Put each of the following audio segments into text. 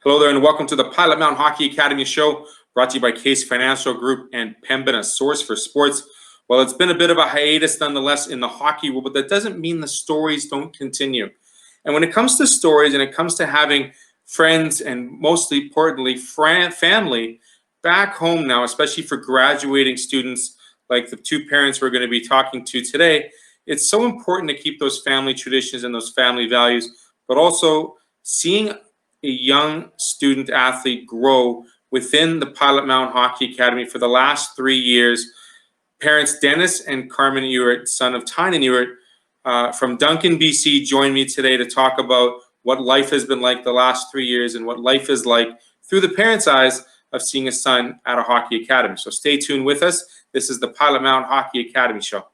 Hello there, and welcome to the Pilot-Mound Hockey-Academy show, brought to you by Caisse Financial Group and Pembina, a source for sports. Well, it's been a bit of a hiatus nonetheless in the hockey world, but that doesn't mean the stories don't continue. And when it comes to stories and it comes to having friends and most importantly, family back home now, especially for graduating students like the two parents we're going to be talking to today, it's so important to keep those family traditions and those family values, but also seeing a young student athlete grow within the Pilot-Mound Hockey-Academy for the last 3 years. Parents Dennis and Carmen Ewart, son of Tynan Ewart, from Duncan, BC, join me today to talk about what life has been like the last 3 years and what life is like through the parents' eyes of seeing a son at a hockey academy. So stay tuned with us. This is the Pilot-Mound Hockey-Academy show.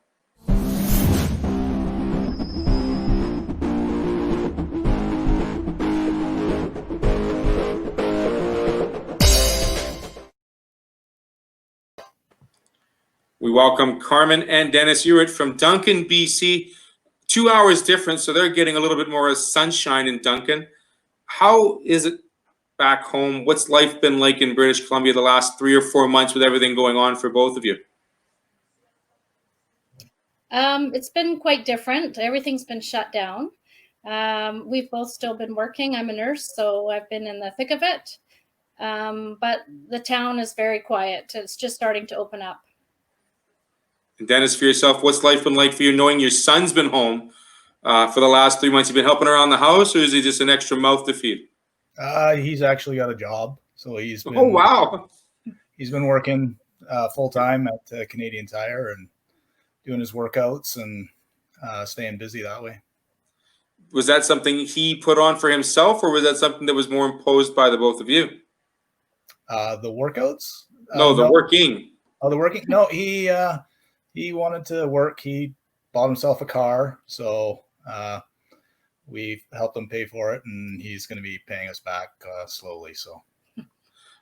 We welcome Carmen and Dennis Ewart from Duncan, BC. 2 hours difference, so they're getting a little bit more sunshine in Duncan. How is it back home? What's life been like in British Columbia the last 3 or 4 months with everything going on for both of you? It's been quite different. Everything's been shut down. We've both still been working. I'm a nurse, so I've been in the thick of it. But the town is very quiet. It's just starting to open up. And Dennis, for yourself, what's life been like for you knowing your son's been home for the last 3 months? You been helping around the house, or is he just an extra mouth to feed? He's actually got a job, so he's been. Oh wow! He's been working full time at Canadian Tire and doing his workouts and staying busy that way. Was that something he put on for himself, or was that something that was more imposed by the both of you? The workouts? No, the working. Oh, the working? No, he wanted to work. He bought himself a car, so we helped him pay for it, and he's going to be paying us back slowly. So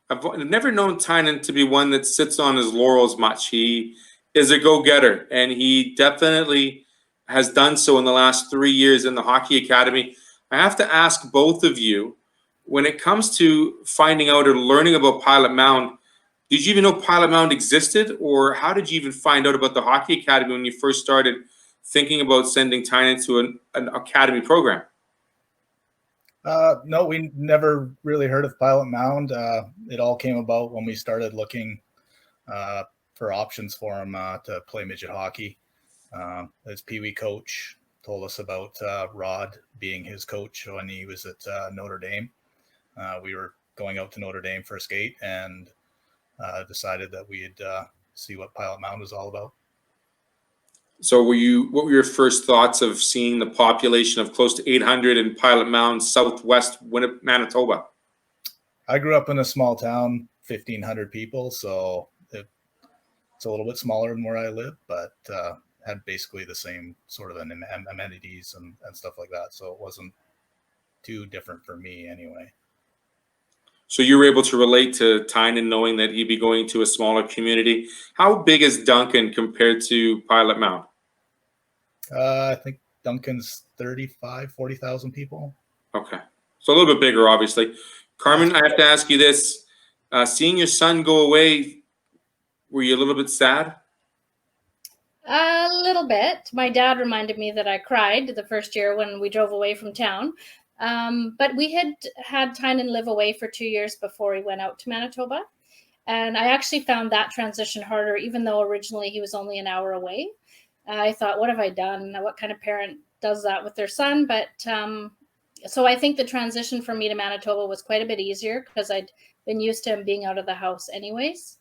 I've never known Tynan to be one that sits on his laurels much. He is a go-getter, and he definitely has done so in the last 3 years in the Hockey Academy. I have to ask both of you, when it comes to finding out or learning about Pilot-Mound, did you even know Pilot-Mound existed, or how did you even find out about the Hockey Academy when you first started thinking about sending Tynan to an academy program? No, we never really heard of Pilot-Mound. It all came about when we started looking for options for him to play midget hockey. His Pee-wee coach told us about Rod being his coach when he was at Notre Dame. We were going out to Notre Dame for a skate and decided that we'd see what Pilot-Mound was all about. So what were your first thoughts of seeing the population of close to 800 in Pilot-Mound, southwest Manitoba? I grew up in a small town, 1,500 people, so it's a little bit smaller than where I live, but had basically the same sort of amenities and stuff like that. So it wasn't too different for me anyway. So you were able to relate to Tynan knowing that he'd be going to a smaller community. How big is Duncan compared to Pilot-Mound? I think Duncan's 40,000 people. Okay. So a little bit bigger, obviously. Carmen, I have to ask you this. Seeing your son go away, were you a little bit sad? A little bit. My dad reminded me that I cried the first year when we drove away from town. But we had Tynan live away for 2 years before he went out to Manitoba. And I actually found that transition harder, even though originally he was only an hour away. I thought, what have I done? What kind of parent does that with their son? But so I think the transition for me to Manitoba was quite a bit easier because I'd been used to him being out of the house anyways.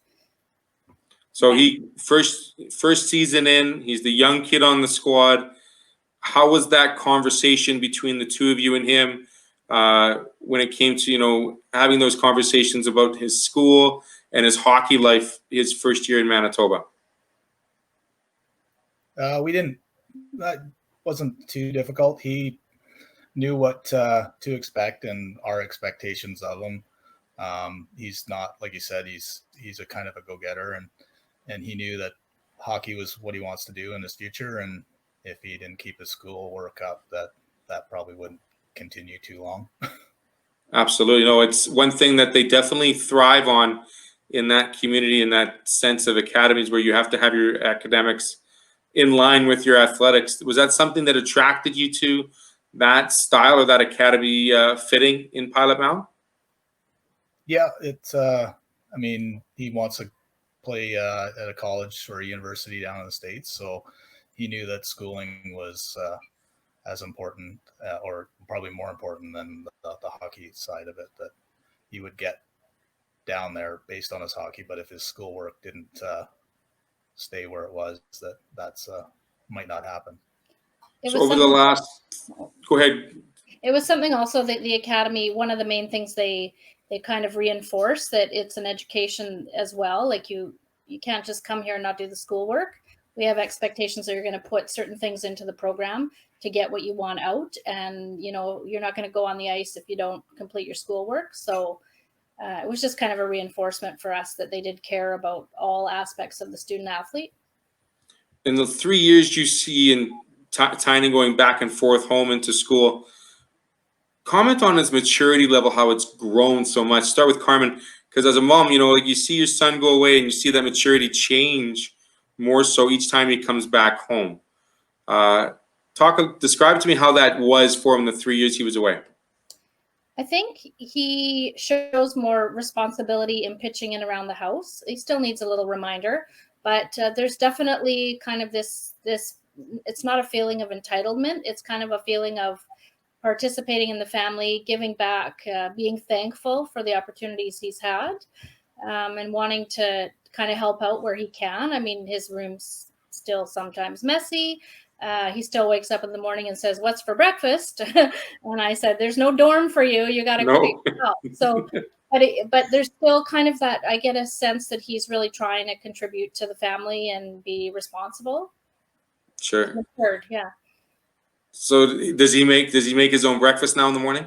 So he first season in, he's the young kid on the squad. How was that conversation between the two of you and him when it came to, having those conversations about his school and his hockey life his first year in Manitoba? That wasn't too difficult. He knew what to expect and our expectations of him. He's not, like you said, he's a kind of a go-getter, and he knew that hockey was what he wants to do in his future. And if he didn't keep his school work up, that probably wouldn't continue too long. Absolutely. No, it's one thing that they definitely thrive on in that community, in that sense of academies where you have to have your academics in line with your athletics. Was that something that attracted you to that style or that academy fitting in Pilot-Mound? Yeah, it's I mean, he wants to play at a college or a university down in the States, so he knew that schooling was as important or probably more important than the hockey side of it, that he would get down there based on his hockey. But if his schoolwork didn't stay where it was, that's might not happen. It So was over the something, last, go ahead. it was something also that the academy, one of the main things they kind of reinforce, that it's an education as well. Like you can't just come here and not do the schoolwork. We have expectations that you're going to put certain things into the program to get what you want out, and you're not going to go on the ice if you don't complete your schoolwork. So it was just kind of a reinforcement for us that they did care about all aspects of the student athlete. In the 3 years you see in Tynan going back and forth home into school, comment on his maturity level, how it's grown so much. Start with Carmen, because as a mom, like you see your son go away and you see that maturity change more so each time he comes back home. Describe to me how that was for him the 3 years he was away. I think he shows more responsibility in pitching in around the house. He still needs a little reminder, but there's definitely kind of this, it's not a feeling of entitlement. It's kind of a feeling of participating in the family, giving back, being thankful for the opportunities he's had, and wanting to kind of help out where he can. I mean, his room's still sometimes messy. He still wakes up in the morning and says, "What's for breakfast?" And I said, "There's no dorm for you. You got to create yourself." So, but there's still kind of that. I get a sense that he's really trying to contribute to the family and be responsible. Sure. Third, yeah. So does he make his own breakfast now in the morning?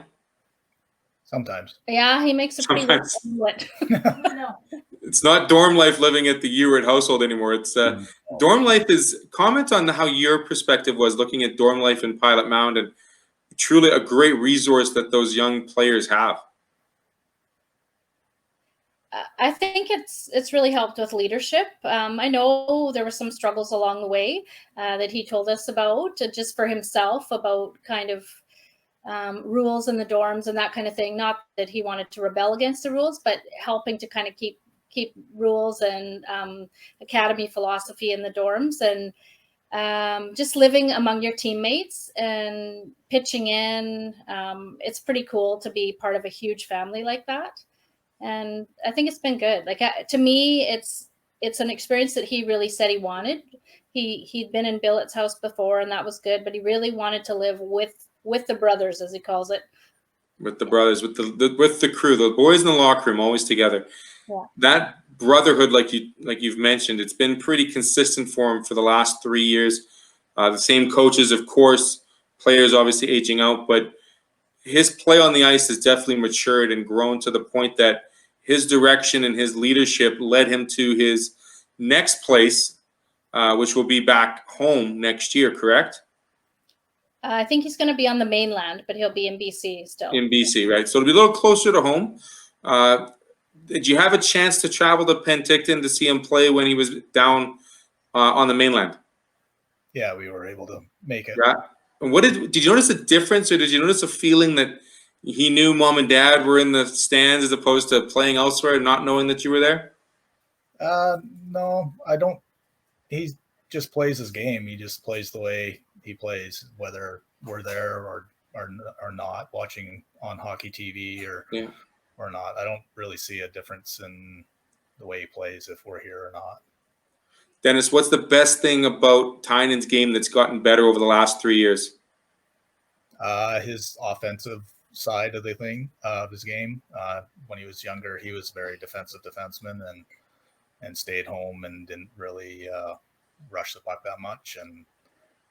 Sometimes. Yeah, he makes a pretty good omelet. No. It's not dorm life living at the Ewart household anymore. It's dorm life is. Comment on how your perspective was looking at dorm life in Pilot-Mound, and truly a great resource that those young players have. I think it's really helped with leadership. I know there were some struggles along the way that he told us about, just for himself, about kind of rules in the dorms and that kind of thing. Not that he wanted to rebel against the rules, but helping to kind of keep rules and academy philosophy in the dorms, and just living among your teammates and pitching in. It's pretty cool to be part of a huge family like that. And I think it's been good. Like, to me, it's an experience that he really said he wanted. He'd been in Billet's house before, and that was good, but he really wanted to live with the brothers, as he calls it. With the brothers, with the crew, the boys in the locker room, always together. Yeah. That brotherhood, like you've mentioned, it's been pretty consistent for him for the last 3 years. The same coaches, of course, players obviously aging out, but his play on the ice has definitely matured and grown to the point that his direction and his leadership led him to his next place, which will be back home next year, correct? I think he's going to be on the mainland, but he'll be in BC still. In BC, right? So it'll be a little closer to home. Did you have a chance to travel to Penticton to see him play when he was down on the mainland? Yeah, we were able to make it. Yeah. And did you notice a difference, or did you notice a feeling that he knew mom and dad were in the stands as opposed to playing elsewhere and not knowing that you were there? No, I don't. He just plays his game. He just plays the way he plays, whether we're there or not, watching on hockey TV or not. I don't really see a difference in the way he plays if we're here or not. Dennis, what's the best thing about Tynan's game that's gotten better over the last 3 years? His offensive side of the thing of his game. When he was younger, he was very defensive defenseman and stayed home and didn't really rush the puck that much. And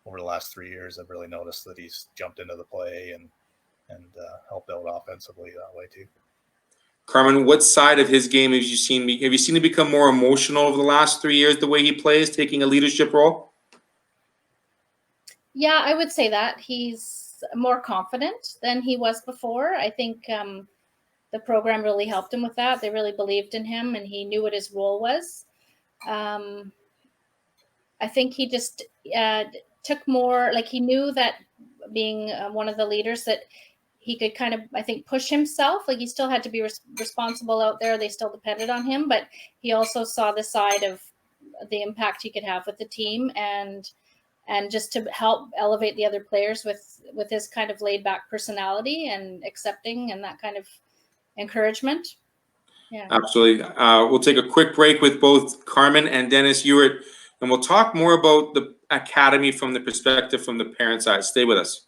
over the last 3 years, I've really noticed that he's jumped into the play and helped out offensively that way too. Carmen, what side of his game have you seen? Have you seen him become more emotional over the last 3 years, the way he plays, taking a leadership role? Yeah, I would say that he's more confident than he was before. I think the program really helped him with that. They really believed in him, and he knew what his role was. I think he just took more, like he knew that being one of the leaders, that he could kind of, I think, push himself. Like he still had to be responsible out there. They still depended on him, but he also saw the side of the impact he could have with the team, and just to help elevate the other players with his kind of laid back personality and accepting and that kind of encouragement. Yeah. Absolutely. We'll take a quick break with both Carmen and Dennis Ewart, and we'll talk more about the academy from the perspective from the parent side. Stay with us.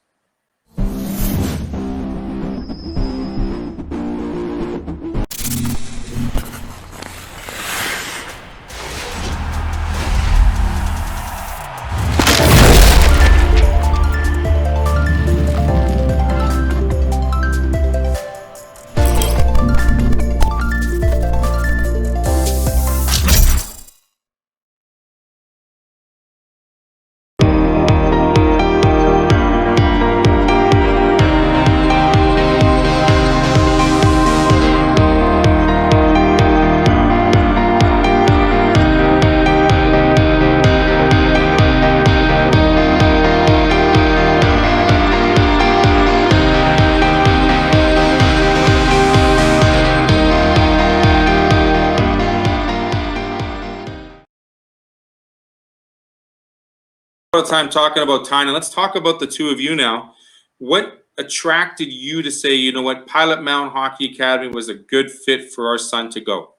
A lot of time talking about Tynan. Let's talk about the two of you now. What attracted you to say, you know what, Pilot-Mound Hockey-Academy was a good fit for our son to go?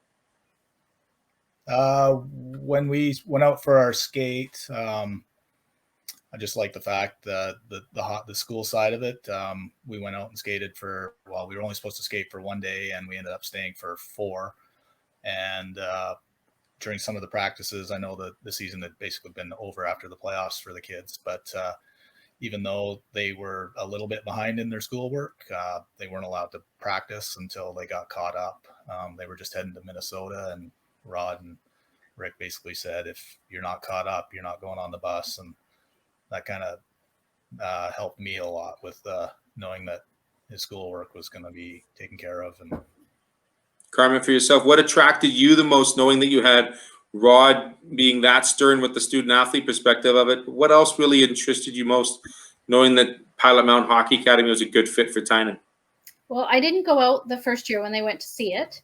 When we went out for our skate, I just like the fact that the school side of it. We went out and skated for, well, we were only supposed to skate for 1 day, and we ended up staying for 4. And during some of the practices, I know that the season had basically been over after the playoffs for the kids, but even though they were a little bit behind in their schoolwork, they weren't allowed to practice until they got caught up. They were just heading to Minnesota, and Rod and Rick basically said, if you're not caught up, you're not going on the bus. And that kind of helped me a lot with knowing that his schoolwork was going to be taken care of. And Carmen, for yourself, what attracted you the most, knowing that you had Rod being that stern with the student athlete perspective of it? What else really interested you most, knowing that Pilot-Mound Hockey-Academy was a good fit for Tynan? Well, I didn't go out the first year when they went to see it,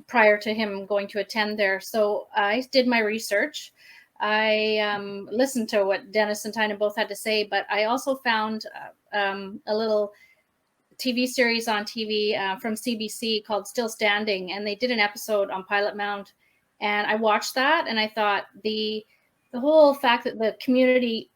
prior to him going to attend there. So I did my research. I listened to what Dennis and Tynan both had to say, but I also found a little TV series on TV from CBC called Still Standing, and they did an episode on Pilot-Mound, and I watched that, and I thought the whole fact that the community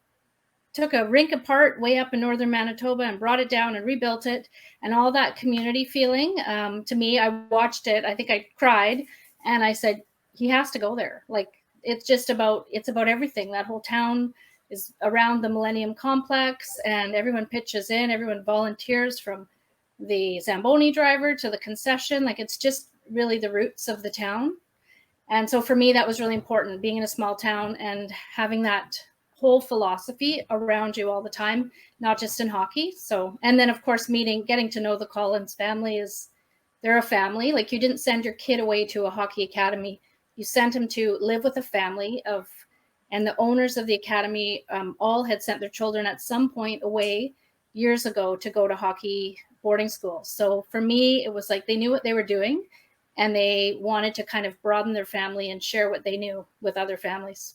took a rink apart way up in northern Manitoba and brought it down and rebuilt it, and all that community feeling, to me, I watched it, I think I cried, and I said, he has to go there. Like, it's about everything. That whole town is around the Millennium Complex, and everyone pitches in, everyone volunteers, from the Zamboni driver to the concession. Like, it's just really the roots of the town. And so for me, that was really important, being in a small town and having that whole philosophy around you all the time, not just in hockey. So, and then of course, getting to know the Collins family. They're a family. Like, you didn't send your kid away to a hockey academy. You sent him to live with a family and the owners of the academy all had sent their children at some point away years ago to go to hockey boarding school. So for me, it was like they knew what they were doing, and they wanted to kind of broaden their family and share what they knew with other families.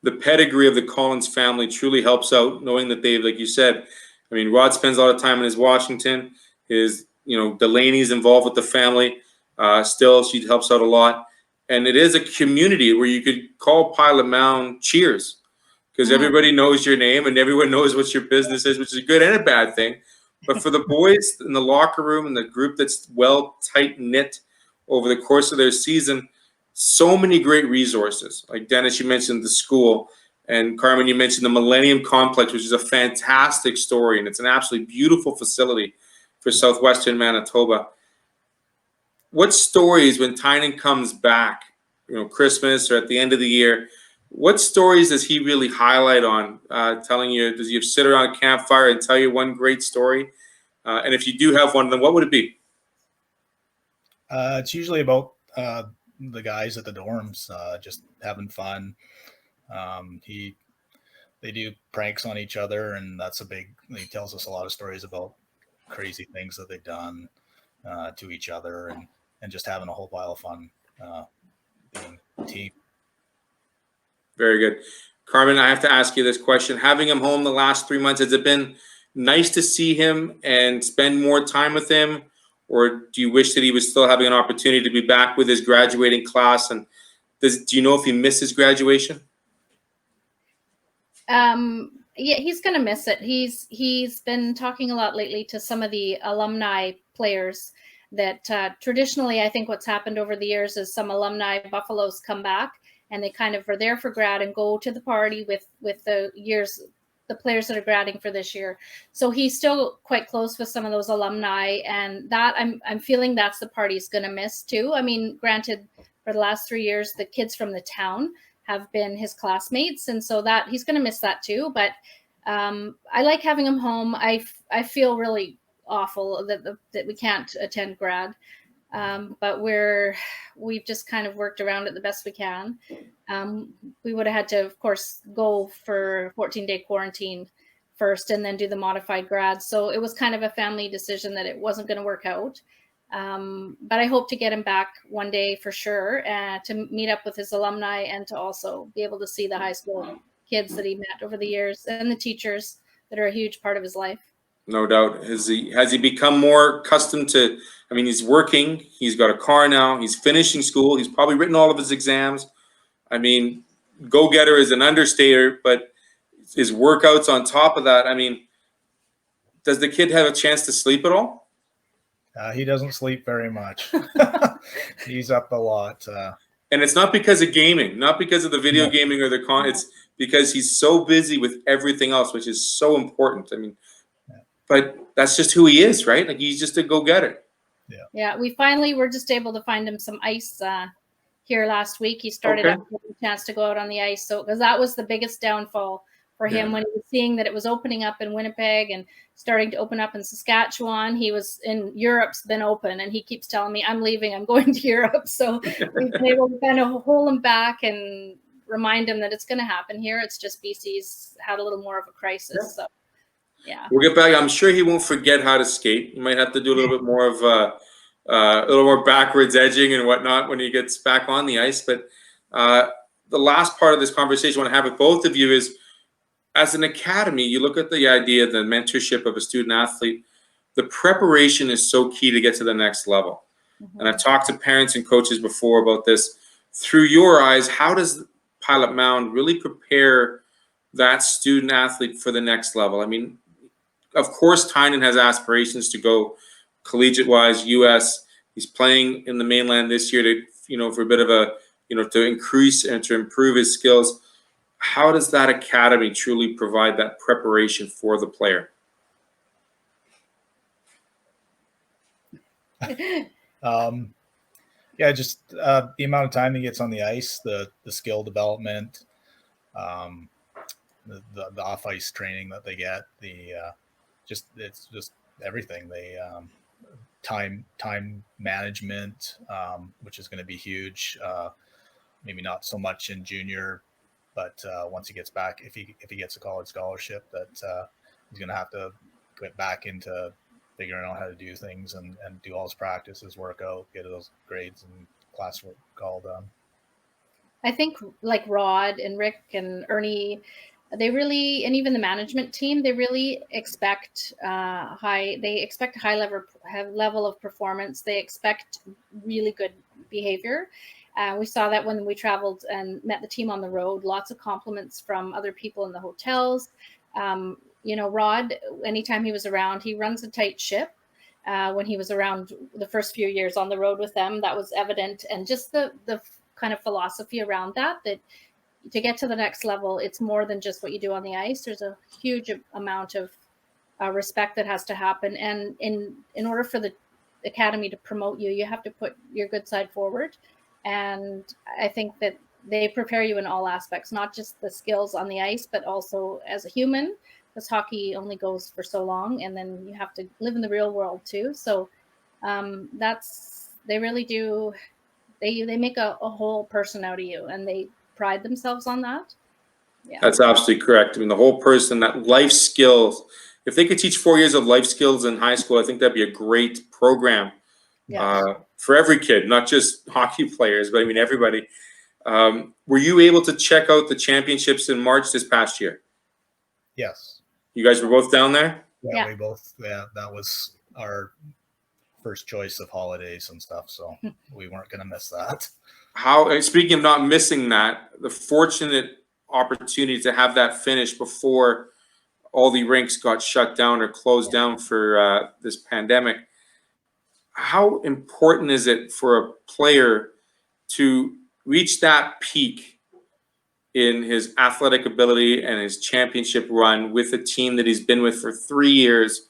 The pedigree of the Collins family truly helps out, knowing that they've, like you said, I mean, Rod spends a lot of time in his Washington. Delaney's involved with the family. Still, she helps out a lot. And it is a community where you could call Pilot-Mound Cheers, because everybody knows your name and everyone knows what your business is, which is a good and a bad thing. But for the boys in the locker room and the group that's well tight-knit over the course of their season, so many great resources. Like Dennis, you mentioned the school, and Carmen, you mentioned the Millennium Complex, which is a fantastic story, and it's an absolutely beautiful facility for southwestern Manitoba. What stories, when Tynan comes back, Christmas or at the end of the year, what stories does he really highlight on, telling you? Does he sit around a campfire and tell you one great story? And if you do have one, then what would it be? It's usually about the guys at the dorms just having fun. They do pranks on each other, and that's he tells us a lot of stories about crazy things that they've done to each other, and just having a whole pile of fun being a team. Very good. Carmen, I have to ask you this question. Having him home the last 3 months, has it been nice to see him and spend more time with him? Or do you wish that he was still having an opportunity to be back with his graduating class? And do you know if he misses graduation? Yeah, he's gonna miss it. He's been talking a lot lately to some of the alumni players that traditionally, I think what's happened over the years is some alumni Buffaloes come back and they kind of are there for grad and go to the party with the players that are gradding for this year. So he's still quite close with some of those alumni, and that I'm feeling that's the part he's gonna miss too. I mean, granted, for the last 3 years, the kids from the town have been his classmates, and so that he's going to miss that too. But I like having him home. I feel really awful that we can't attend grad, but we've just kind of worked around it the best we can. We would have had to, of course, go for 14-day quarantine first and then do the modified grad. So it was kind of a family decision that it wasn't going to work out. But I hope to get him back one day for sure, to meet up with his alumni and to also be able to see the high school kids that he met over the years and the teachers that are a huge part of his life. No doubt. Has he become more accustomed to, I mean, he's working, he's got a car now, he's finishing school, he's probably written all of his exams. I mean, go-getter is an understatement, but his workouts on top of that, I mean, does the kid have a chance to sleep at all? He doesn't sleep very much. He's up a lot. And it's not because of gaming, not because of the video gaming or it's because he's so busy with everything else, which is so important. I mean, but that's just who he is, right? Like, he's just a go-getter. Yeah. We finally were just able to find him some ice here last week. He started up with a chance to go out on the ice. So, because that was the biggest downfall for him when he was seeing that it was opening up in Winnipeg and starting to open up in Saskatchewan. He was in Europe's been open, and he keeps telling me, I'm leaving, I'm going to Europe. So we've been able to kind of hold him back and remind him that it's going to happen here. It's just BC's had a little more of a crisis. So yeah, we'll get back. I'm sure he won't forget how to skate. You might have to do a little bit more of a little more backwards edging and whatnot when he gets back on the ice. But the last part of this conversation I want to have with both of you is, as an academy, you look at the idea of the mentorship of a student athlete. The preparation is so key to get to the next level. And I've talked to parents and coaches before about this. Through your eyes, how does Pilot-Mound really prepare that student athlete for the next level? I mean, of course, Tynan has aspirations to go collegiate-wise, U.S. He's playing in the mainland this year to, for a bit of a, to increase and to improve his skills. How does that academy truly provide that preparation for the player? Just the amount of time he gets on the ice, the skill development, the off ice training that they get, it's just everything. They time management, which is going to be huge. Maybe not so much in junior, but once he gets back, if he gets a college scholarship, that he's going to have to get back into figuring out how to do things and do all his practices, work out, get those grades and classwork all done. I think like Rod and Rick and Ernie, they really, and even the management team, they really expect a high level of performance. They expect really good behavior. We saw that when we traveled and met the team on the road. Lots of compliments from other people in the hotels. Rod, anytime he was around, he runs a tight ship. When he was around the first few years on the road with them, that was evident. And just the kind of philosophy around that to get to the next level, it's more than just what you do on the ice. There's a huge amount of respect that has to happen. And in order for the academy to promote you, you have to put your good side forward. And I think that they prepare you in all aspects, not just the skills on the ice, but also as a human, because hockey only goes for so long, and then you have to live in the real world too. So that's They really do. They make a whole person out of you, and they pride themselves on that. Yeah. That's absolutely correct. I mean, the whole person, that life skills, if they could teach 4 years of life skills in high school, I think that'd be a great program Yes. for every kid, not just hockey players, but I mean, everybody. Were you able to check out the championships in March this past year? Yes. You guys were both down there? Yeah, Yeah. we both. Yeah, that was our first choice of holidays and stuff, so we weren't going to miss that. How, speaking of not missing that, the fortunate opportunity to have that finish before all the rinks got shut down or closed down for this pandemic. How important is it for a player to reach that peak in his athletic ability and his championship run with a team that he's been with for 3 years,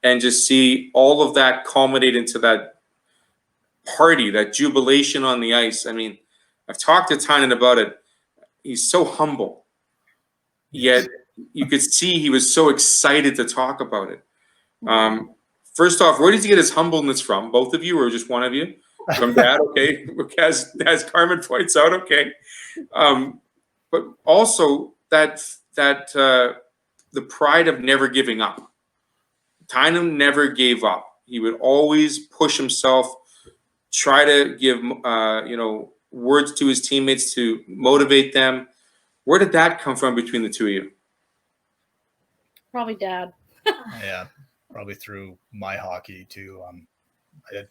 and just see all of that culminate into that party, that jubilation on the ice? I mean, I've talked to Tynan about it. He's so humble, yet you could see he was so excited to talk about it. First off, where did he get his humbleness from? Both of you, or just one of you? From Dad, okay. As Carmen points out, okay. But also that the pride of never giving up. Tynan never gave up. He would always push himself, try to give words to his teammates to motivate them. Where did that come from between the two of you? Probably Dad. Yeah, probably through my hockey too.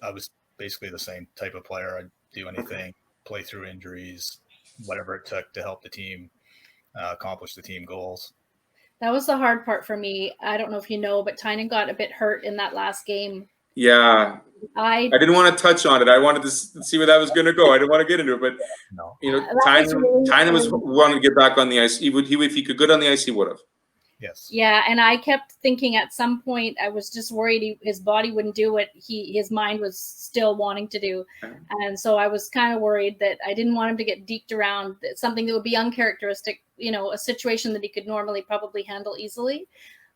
I was basically the same type of player. I'd do anything, play through injuries, whatever it took to help the team accomplish the team goals. That was the hard part for me. I don't know if you know, but Tynan got a bit hurt in that last game. Yeah. I didn't want to touch on it. I wanted to see where that was going to go. I didn't want to get into it, but no. Tynan was wanting to get back on the ice. He would, if he could get on the ice, he would have. Yes. Yeah, and I kept thinking at some point, I was just worried his body wouldn't do what his mind was still wanting to do. And so I was kind of worried that I didn't want him to get deked around, something that would be uncharacteristic, a situation that he could normally probably handle easily.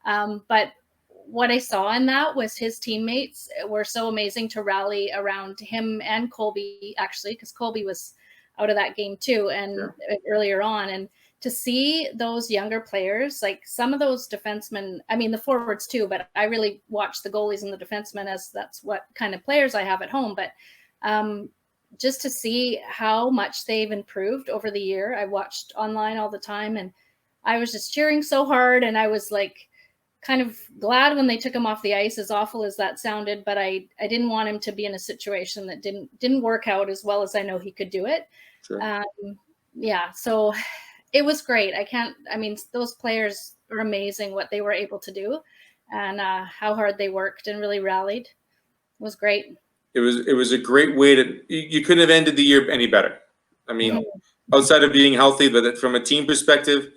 But what I saw in that was his teammates were so amazing to rally around him and Colby, actually, because Colby was out of that game too, and earlier on. And to see those younger players, like some of those defensemen, I mean the forwards too, but I really watch the goalies and the defensemen, as that's what kind of players I have at home. But just to see how much they've improved over the year. I watched online all the time, and I was just cheering so hard, and I was like kind of glad when they took him off the ice, as awful as that sounded, but I didn't want him to be in a situation that didn't work out as well as I know he could do it. Sure. Yeah, so it was great. Those players are amazing, what they were able to do, and how hard they worked and really rallied. It was great. It was a great way to, you couldn't have ended the year any better. I mean, outside of being healthy, but from a team perspective,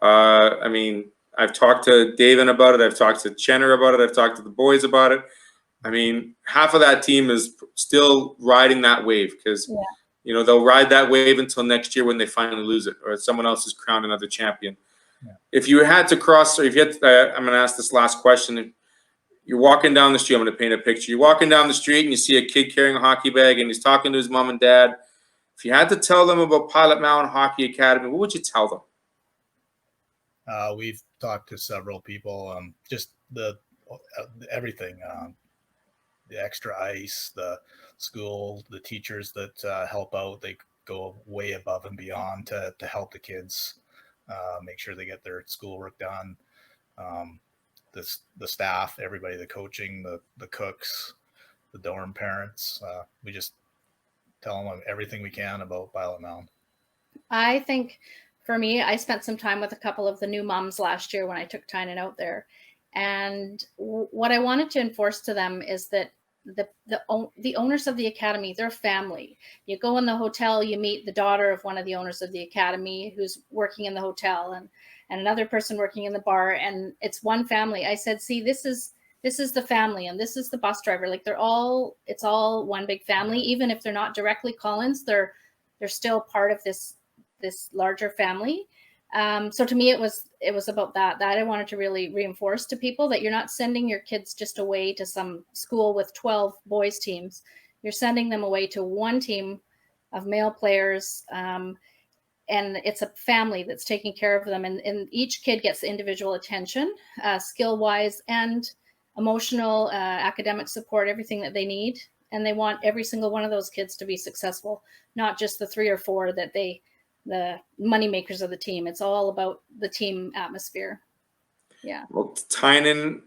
I've talked to David about it. I've talked to Chenner about it. I've talked to the boys about it. I mean, half of that team is still riding that wave because, they'll ride that wave until next year when they finally lose it or someone else is crowned another champion. Yeah. If you had to cross, or if you had to, I'm going to ask this last question. You're walking down the street. I'm going to paint a picture. You're walking down the street and you see a kid carrying a hockey bag and he's talking to his mom and dad. If you had to tell them about Pilot-Mound Hockey-Academy, what would you tell them? We've talked to several people, just everything, the extra ice, the school, the teachers that help out. They go way above and beyond to help the kids make sure they get their schoolwork done. The staff, everybody, the coaching, the cooks, the dorm parents. We just tell them everything we can about Pilot-Mound. I think for me, I spent some time with a couple of the new moms last year when I took Tynan out there. And what I wanted to enforce to them is that the owners of the academy, they're family. You go in the hotel, you meet the daughter of one of the owners of the academy who's working in the hotel, and another person working in the bar, and it's one family. I said, see, this is the family, and this is the bus driver. Like it's all one big family. Even if they're not directly Collins, they're still part of this larger family. So to me, it was about that I wanted to really reinforce to people, that you're not sending your kids just away to some school with 12 boys teams. You're sending them away to one team of male players, and it's a family that's taking care of them. And each kid gets individual attention, skill-wise and emotional, academic support, everything that they need. And they want every single one of those kids to be successful, not just the 3 or 4 that the money makers of the team. It's all about the team atmosphere. Yeah. Well, Tynan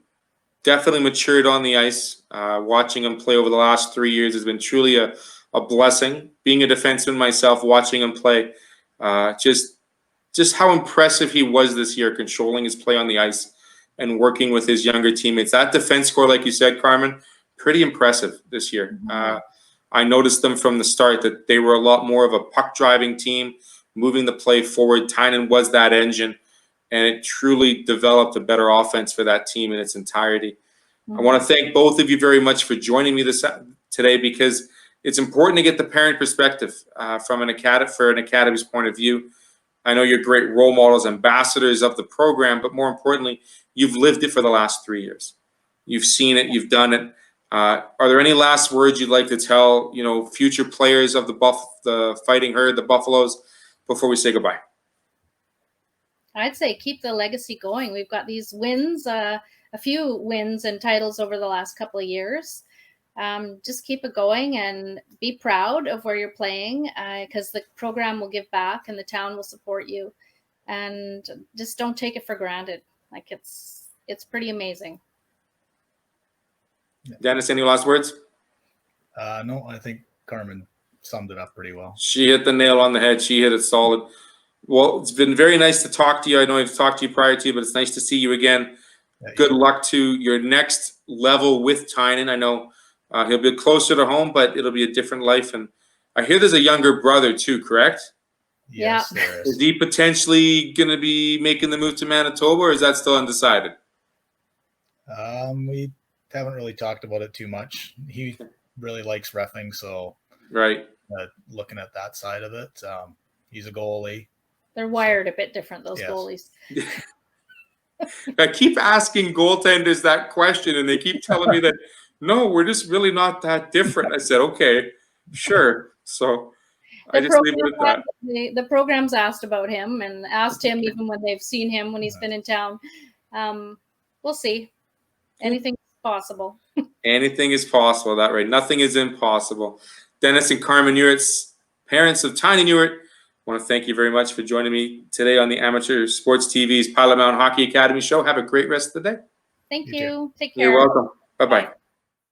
definitely matured on the ice. Watching him play over the last 3 years has been truly a blessing. Being a defenseman myself, watching him play, just how impressive he was this year, controlling his play on the ice and working with his younger teammates. That defense core, like you said, Carmen, pretty impressive this year. I noticed them from the start that they were a lot more of a puck-driving team, moving the play forward. Tynan was that engine, and it truly developed a better offense for that team in its entirety. I want to thank both of you very much for joining me today, because it's important to get the parent perspective from an academy's point of view. I know you're great role models, ambassadors of the program, but more importantly, you've lived it for the last 3 years. You've seen it, you've done it. Are there any last words you'd like to tell, future players of the Fighting Herd, the Buffaloes, before we say goodbye? I'd say keep the legacy going. We've got these wins, a few wins and titles over the last couple of years. Just keep it going and be proud of where you're playing, because the program will give back and the town will support you. And just don't take it for granted. Like it's pretty amazing. Dennis, any last words? No, I think Carmen summed it up pretty well. She hit the nail on the head. She hit it solid. Well, it's been very nice to talk to you. I know I've talked to you prior to you, but it's nice to see you again. Yeah, Good luck to your next level with Tynan. I know he'll be closer to home, but it'll be a different life. And I hear there's a younger brother too, correct? Yes, there Is he potentially going to be making the move to Manitoba, or is that still undecided? We haven't really talked about it too much. He really likes reffing, so Right. Looking at that side of it, he's a goalie. They're wired a bit different, those Yes. goalies. I keep asking goaltenders that question, and they keep telling me that, no, we're just really not that different. I said, okay, sure. So I just leave it at that. The program's asked about him and asked him even when they've seen him when he's been in town. We'll see. Anything's possible. Anything is possible, that right? Nothing is impossible. Dennis and Carmen Ewart, parents of Tynan Ewart, I want to thank you very much for joining me today on the Amateur Sports TV's Pilot-Mound Hockey Academy show. Have a great rest of the day. Thank You you. Take care. You're welcome. Bye-bye. Bye.